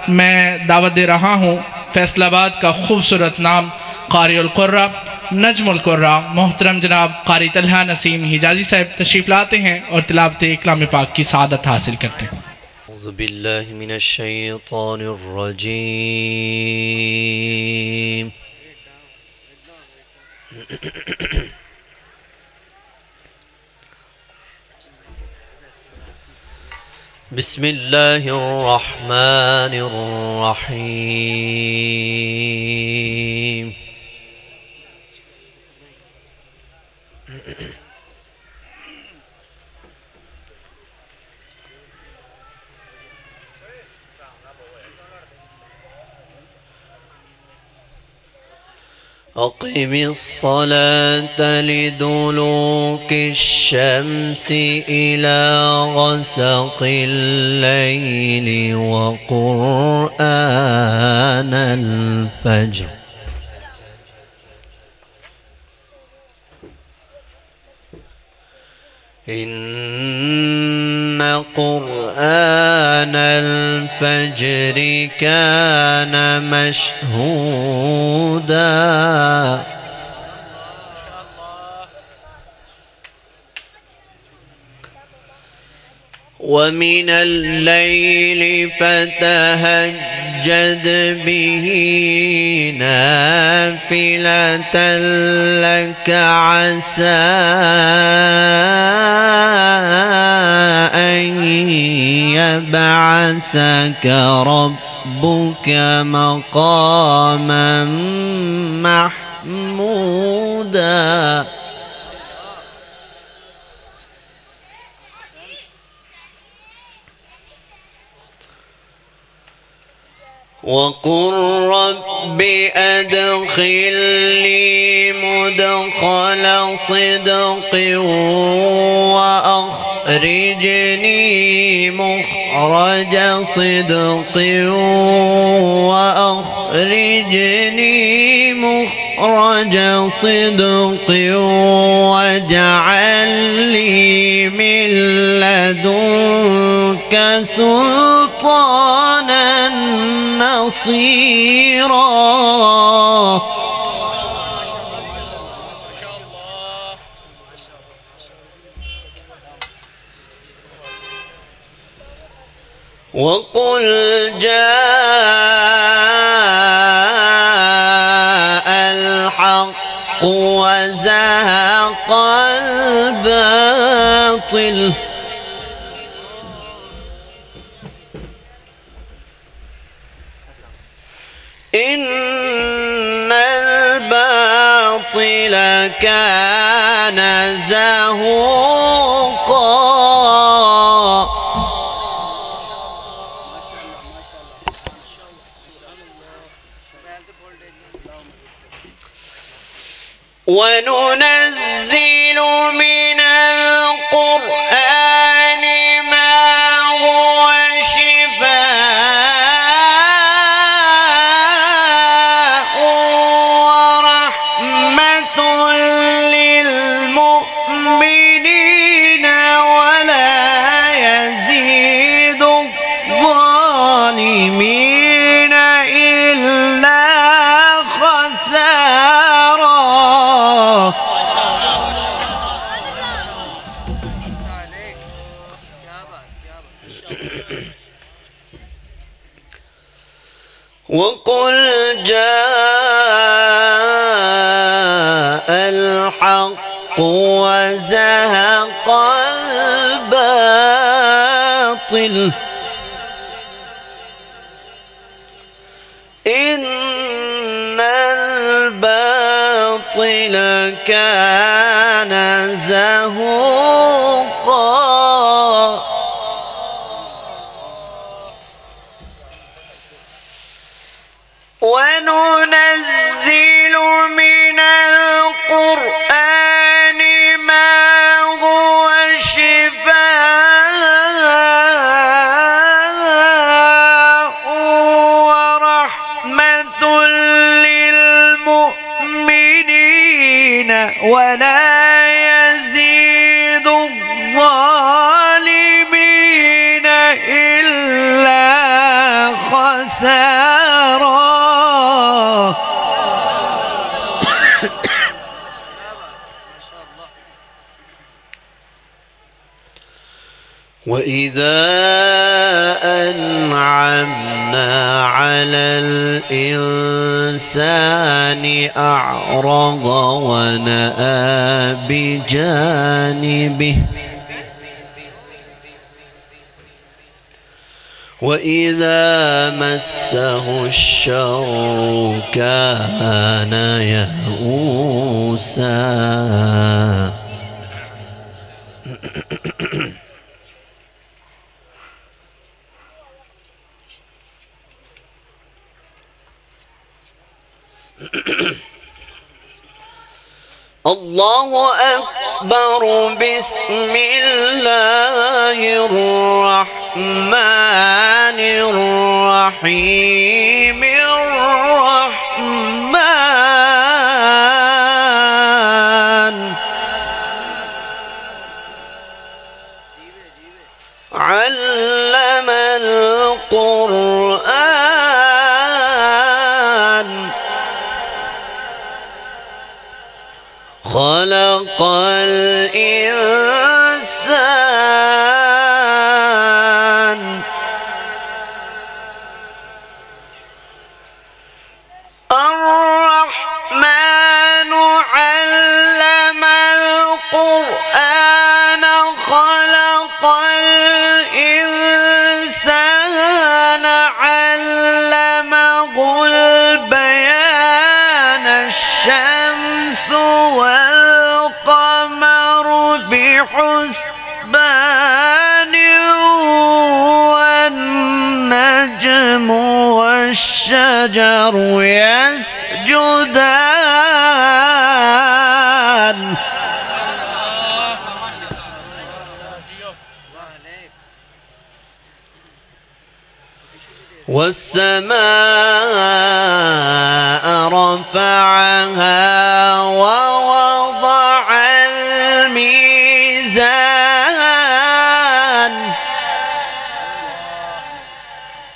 मैं दावत दे रहा हूँ फैसलाबाद का खूबसूरत नाम क़ारिउल क़ुर्रा नजमुल क़ुर्रा मोहतरम जनाब क़ारी तलहा नसीम हिजाज़ी साहब तशरीफ़ लाते हैं और तिलावत कलाम पाक की सआदत हासिल करते हैं। औज़ु बिल्लाहि मिनश शैतानिर रजीम। बिस्मिल्लाहिर रहमानिर रहीम। अक़िमिस्सलात लिदुलूकि श्शम्सि इला ग़सक़िल लैलि व क़ुरआनल फ़ज्र इन्न क़ुरआनल फ़ज्रि कान मशहूदा। वमिनल लैलि फ़तहज्जद बिही नाफ़िलतन लक असा अन यबअसक रब्बुक मक़ामन महमूदा। वक़ुल रब्बि अदख़िलनी मुदख़ल सिद्क़िन व अख़रिजनी मुख़रज सिद्क़िन व अख़रिजनी मुख़रज सिद्क़िन वजअल ली मिन लदुनक सुल्तानन नसीरा। वक़ुल जाअल हक़्क़ु व ज़हक़ल बातिल इन्नल बातिल कान ज़हूक़ा। वनुनज़्ज़िलु मिनल क़ुरआनि मा हुव शिफ़ाअ व रहमतुल लिल मुमिनीन व ला यज़ीदु ज़ालिमीन इल्ला खसारा। वक़ुल जाअल हक़्क़ु व ज़हक़ल बातिल इन्नल बातिल कान ज़हूक़ा। वनुनज़्ज़िलु मिनल क़ुरआनि मा हुव शिफ़ाअ व रहमतुल लिल मुमिनीन व ला यज़ीदु ज़ालिमीन इल्ला खसारा। سارا. وإذا أنعمنا على الإنسان أعرض ونأى بجانبه وإذا مسه الشر كان يئوسا. الله أكبر. بسم الله الرحمن الرحيم. الرحمن علم القرآن خلق الإنسان. الرحمن علم القرآن خلق الإنسان علمه البيان. الشمس والقمر بحسبان والنجم والشجر يسجدان. والسماء رفعها ووضع الميزان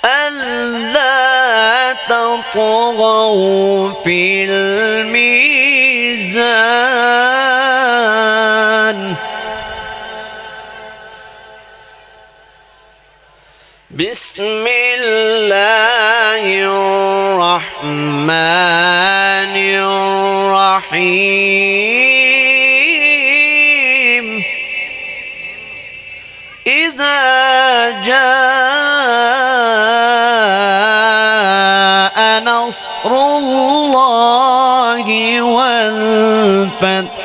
ألا تطغوا في الميزان. بسم الله الرحمن الرحيم. إذا جاء نصر الله والفتح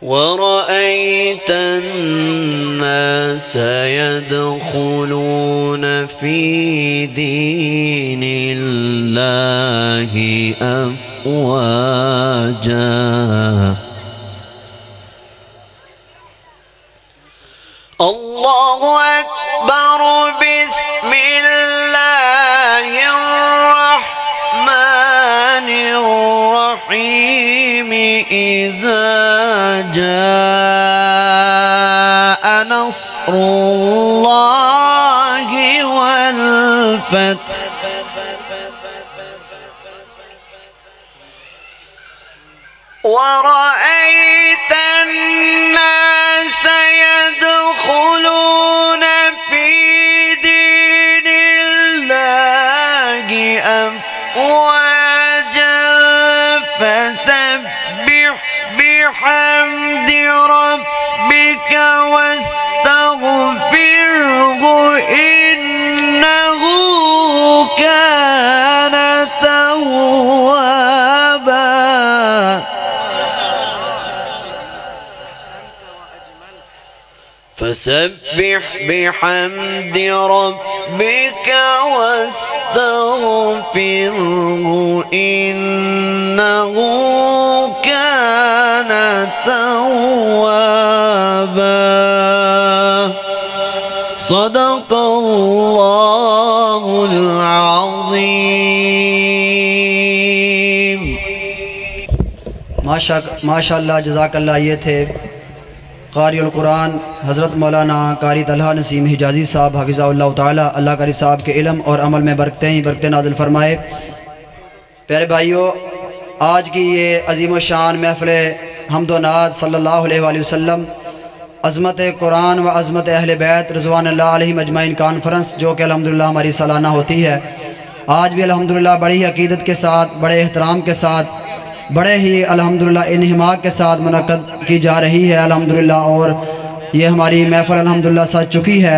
ورأيت الناس يدخلون في دين الله أفواجا. الله أكبر. بسم الله الرحمن الرحيم. إذا جاء نصر الله والفتح ورأيت الناس يدخلون في دين الله أفواجا فسبح بحمد ربك واستغفره إنه كان توابا. فسبح بحمد ربك واستغفره إنه كان توابا. صدق الله العظيم. माशाअल्लाह जज़ाकल्लाह। ये थे क़ारिउल कुरान हज़रत मौलाना कारी तलहा नसीम हिजाज़ी साहब हफ़िज़हुल्लाह ताला, अल्लाह कारी साहब के इल्म और अमल में बरकतें ही बरकतें नाज़िल फरमाए। प्यारे भाइयों, आज की ये अज़ीम शान महफ़िल हम्दो-नात सल्लल्लाहु अलैहि वसल्लम अज़मत कुरान व अज़मत अहले बैत रिज़वानुल्लाह अलैहिम अजमाइन कॉन्फ्रेंस, जो कि अल्हम्दुलिल्लाह हमारी सालाना होती है, आज भी अल्हम्दुलिल्लाह बड़ी ही अक़ीदत के साथ, बड़े एहतराम के साथ, बड़े ही अल्हम्दुलिल्लाह इन्हिमाक के साथ मुनक़्क़द की जा रही है अल्हम्दुलिल्लाह। और ये हमारी महफ़िल अल्हम्दुलिल्लाह सज चुकी है।